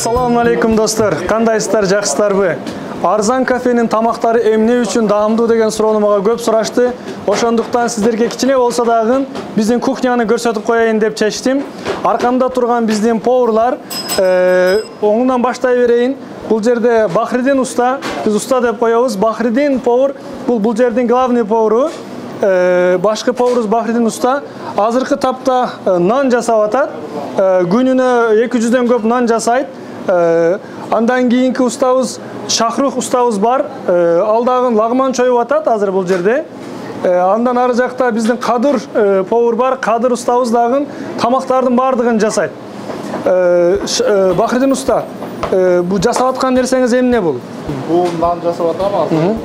Assalamu alaikum dostlar. Kandayсыздар, жакшысыздарбы? Arzan kafenin tamaqtары эмне үчүн даамдуу деген суроону мага көп сурашты. Ошондуктан сиздерге кичине болсо дагы биздин кухняны көрсөтүп коеюн деп чечтим. Аркамда турган биздин поварлар, оңунан баштай берейин. Бул жерде Бахридин уста, биз уста деп коебуз. Бахридин повар, бул жердин главный повару. Башкы поварыбыз Бахридин уста. Азыркы тапта нан жасап атат. Күнүнө 200дөн көп нан жасайт. Андан кийинки устабыз Шахрух устабыз бар. Ал дагы лагман чоюп атат азыр бул жерде. Андан ары жакта биздин Кадыр повар бар. Кадыр устабыз дагы тамактардын баардыгын жасайт. Бахридин уста, бул жасап аткан нерсеңиз эмне бул? Бул нан жасап атам азыр.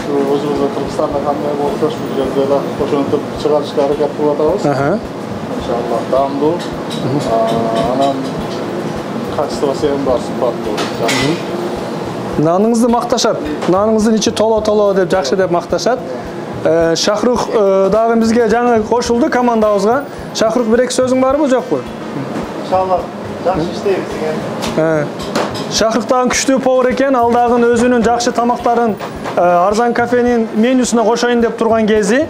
Өзүбүздө Кыргызстанда кандай болсо ушул жерде да ошентип чыгарышка аракет кылып атабыз. Иншаллах даамдуу. Анан качествосы эң бар сыпаттуу. Наныңызды макташат. Наныңыздын ичи толо деп жакшы деп макташат. Шахрух дагы бизге жаңы кошулду командабызга. Шахрух бир эки сөзүң барбы, жокпу? Иншаллах жакшы иштейбиз экен. Шахрух дагы күчтүү повар экен. Ал дагы өзүнүн жакшы тамактарын Arzan kafenin menüsüne koşayın деп турган кези.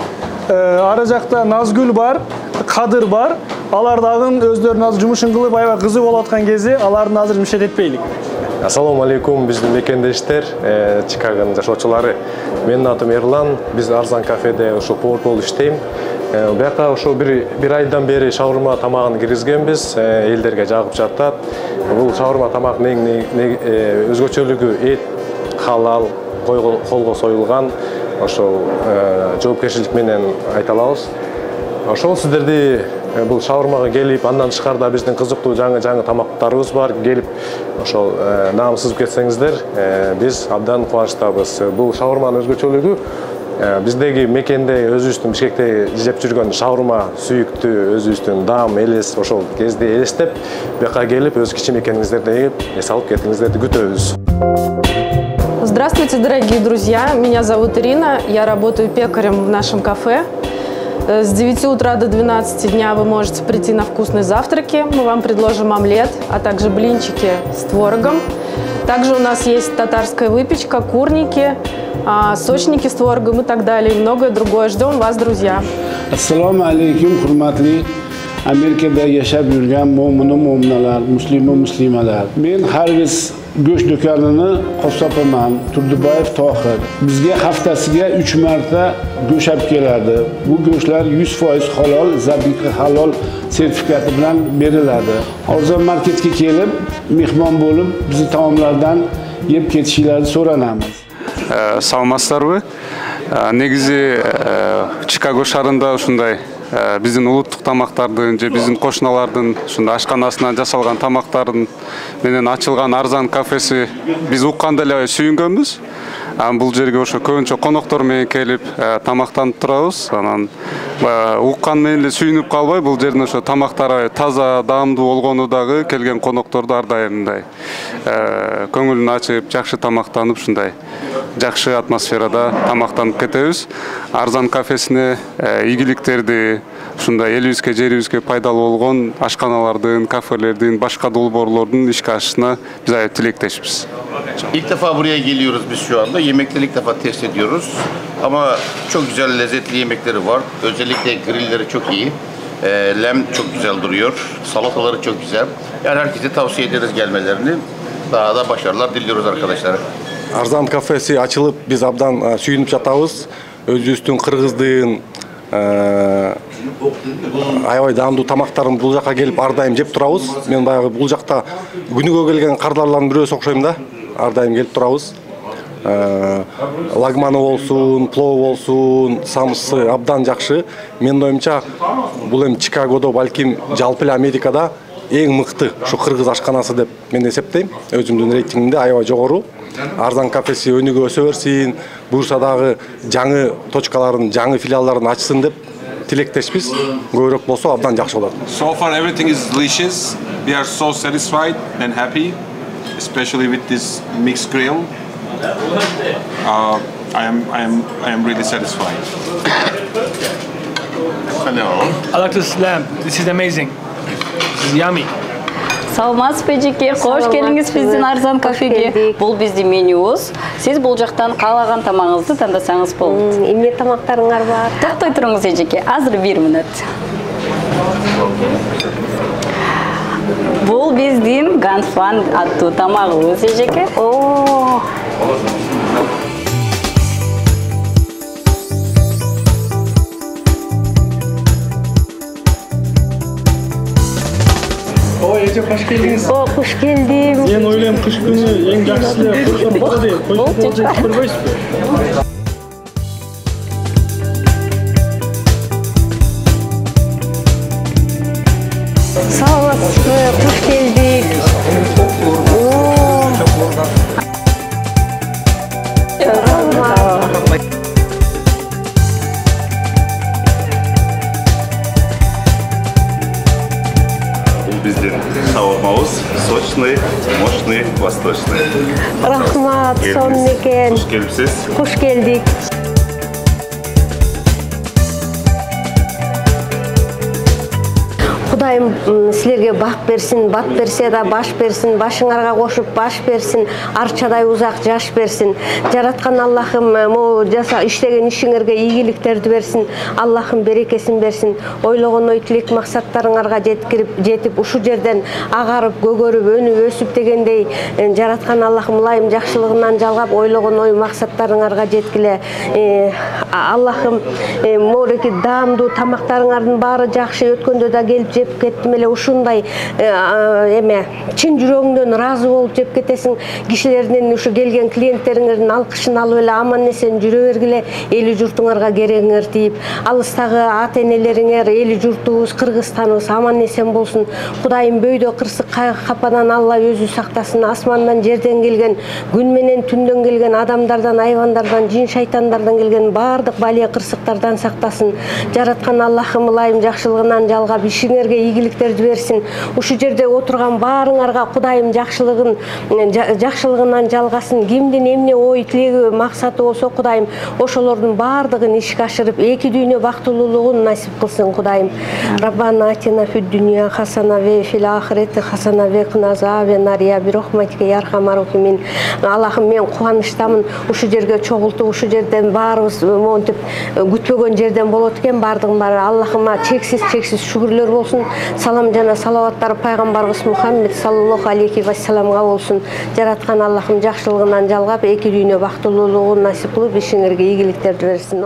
Ары жакта Назгүл бар, Кадыр бар. Алар дагы өздөрүнүн азыр жумушун кылып аябай кызык болуп аткан кези. Алардын азыр мишет этпейлик. Ассаламу алейкум, биздин мекендештер, Чикагонун жашоочулары. Менин атым Эрлан, биз Arzan кафеде ошо повар болуп иштейм. Бияка ошо бир айдан бери шаурма тамагын киргизгенбиз, элдерге жагып жатат. Бул шаурма тамагынын өзгөчөлүгү эт халал, колго союлган, ошол жоопкерчилик менен айта алабыз. Ошол сиздерди бул шаурмага келип, андан тышкарда биздин кызыктуу жаңы тамактарыбыз бар. Келип, ошол наам сызып кетсеңиздер, биз абдан кубанычтабыз. Бул шаурманын өзгөчөлүгү биздеги мекенде өзүбүздүн Бишкекте жеп жүргөн шаурма сүйүктүү, өзүбүздүн даам, элес, ошол кезде элестеп, бияка келип, өз кичи мекениңиздерде эс алып кетиңиздерди күтөбүз. Здравствуйте, дорогие друзья! Меня зовут Ирина, я работаю пекарем в нашем кафе. С 9 утра до 12 дня вы можете прийти на вкусные завтраки. Мы вам предложим омлет, а также блинчики с творогом. Также у нас есть татарская выпечка, курники, сочники с творогом и так далее, и многое другое. Ждем вас, друзья! Ассаламу алейкум, hurmatli Amerikada yashab yurgan mo'minu mo'minalar, muslima muslimalar. Men Hargiz go'sht do'konini qassobaman, Turdubayev Tohir. Bizga haftasiga 3 marta go'sht olib keladi. Bu go'shtlar 100% halol, zabiqa halol sertifikati bilan beriladi. Arzon marketga kelib, mehmon bo'lib, bizni taomlardan yeb ketishingizni so'ranamiz. Саламатсыздарбы? Негизи Чикаго шаарында ушундай биздин улуттук тамактардын же биздин кошуналардын ушундай ашканасынан жасалган тамактардын менен ачылган Arzan кафеси биз укканда эле сүйүнгөнбүз. Бул жерге ошо көбүнчө коноктор менен келип тамактанып турабыз. Анан уккан менен эле сүйүнүп калбай, бул жердин ошо тамактары таза, даамдуу болгону дагы келген конокторду ар дайым мындай көңүлүн ачып, жакшы тамактанып, ушундай жакшы атмосферада тамактанып кетебиз. Arzan кафесине ийгиликтерди, ушундай элибизге, жерибизге пайдалуу болгон ашканалардын, кафелердин, башка долбоорлордун ишке ашышына биз аябай тилектешпиз. İlk defa buraya geliyoruz biz şu anda. Yemekleri ilk defa test ediyoruz. Ama çok güzel, lezzetli yemekleri var. Özellikle grilleri çok iyi. Lem çok güzel duruyor. Salataları çok güzel. Yani herkese tavsiye ederiz gelmelerini. Daha da başarılar diliyoruz arkadaşlar. Arzan kafesi açılıp biz abdan sүйүнүп жатабыз. Өзүбүздүн кыргыздын аябай даамдуу тамактарын бул жака келип ар дайым жеп турабыз. Мен баягы бул жакта күнүгө келген кардарлардын бирөөсү окшойм да. Ар дайым келип турабыз. Лагманы болсун, плов болсун, самсы абдан жакшы. Менин оюмча бул эми Чикагодо, балким жалпы эле Америкада эң мыкты ушу кыргыз ашканасы деп мен эсептейм. Өзүмдүн рейтингимде аябай жогору. Arzan кафеси өнүгө өсө берсин, буюрса дагы жаңы точкаларын, жаңы филиалдарын ачсын деп тилектешпиз. Көбүрөөк болсо абдан жакшы болот. So far everything is delicious. We are so satisfied and happy, especially with this mixed grill. I am really satisfied. I like this lamb. This is amazing. This is yummy. Саламатсызбы эжеке, кош келиңиз биздин Арзан кафеге. Бул биздин менюбуз. Сиз бул жактан каалаган тамагыңызды тандасаңыз болот. Эмне тамактарыңар бар? Токтой туруңуз эжеке, азыр 1 мүнөт. Бул биздин ганфан аттуу тамагыбыз эжеке. Эже кош келдиңиз. Кош келдим. Мен ойлойм кыш күнү эң жакшысы коштор болот дейм. Коштор жеп көрбөйсүзбү? Саламатсызбы, кош келдик. Биздин шаурмабыз сочный, мощный, восточный. Рахмат, сонун экен. Кош келипсиз. Кош келдик. Кудайым силерге бак берсин, бат берсе да баш берсин, башыңарга кошуп баш берсин, арчадай узак жаш берсин. Жараткан Аллахым могу иштеген ишиңерге ийгиликтерди берсин, Аллахым берекесин берсин. Ойлогон ой тилек максаттарыңарга жетип, ушу жерден агарып, көгөрүп, өнүп, өсүп дегендей жараткан Аллахым ылайым жакшылыгынан жалгап, ойлогон ой максаттарыңарга жеткиле. Аллахым мореки даамдуу тамактарыңардын баары жакшы, өткөндө да келип жеп кеттим эле, ушундай чын жүрөгүңдөн ыраазы болуп жеп кетесиң. Кишилердин ушу келген клиенттериңердин алкышын алып эле аман эсен жүрө бергиле, эли журтуңарга керегиңер тийип, алыстагы ата энелериңер, эли журтубуз, Кыргызстаныбыз аман эсен болсун. Кудайым бөйдө кырсык кападан Алла өзү сактасын. Асмандан, жерден келген, күн менен түндөн келген адамдардан, айвандардан, жин шайтандардан келген бардык балия кырсыктардан сактасын. Жараткан Аллахым ылайым жакшылыгынан жалгап ишиңерге ийгиликтерди берсин. Ушу жерде отурган баарыңарга Кудайым жакшылыгынан жалгасын. Кимдин эмне ой тилеги максаты болсо Кудайым ошолордун баардыгын ишке ашырып, эки дүйнө бактылуулугун насип кылсын Кудайым. Раббана атина фид дүйнө хасана ве фил ахирати хасана ве кина азабан нар би рахматика я архамар рахимин. Аллахым, мен кубанычтамын. Ушу жерге чогултуп, ушу жерден баарыбыз монтип күтпөгөн жерден болот экен бардыгын баары. Аллахыма чексиз шүгүрлөр болсун. Салам жана салаваттар пайгамбарыбыз Мухаммед саллаллаху алейхи ва салламга болсун. Жараткан Аллахым жакшылыгынан жалгап, эки дүйнө бактылуулугун насип кылып, ишиңерге ийгиликтерди берсин.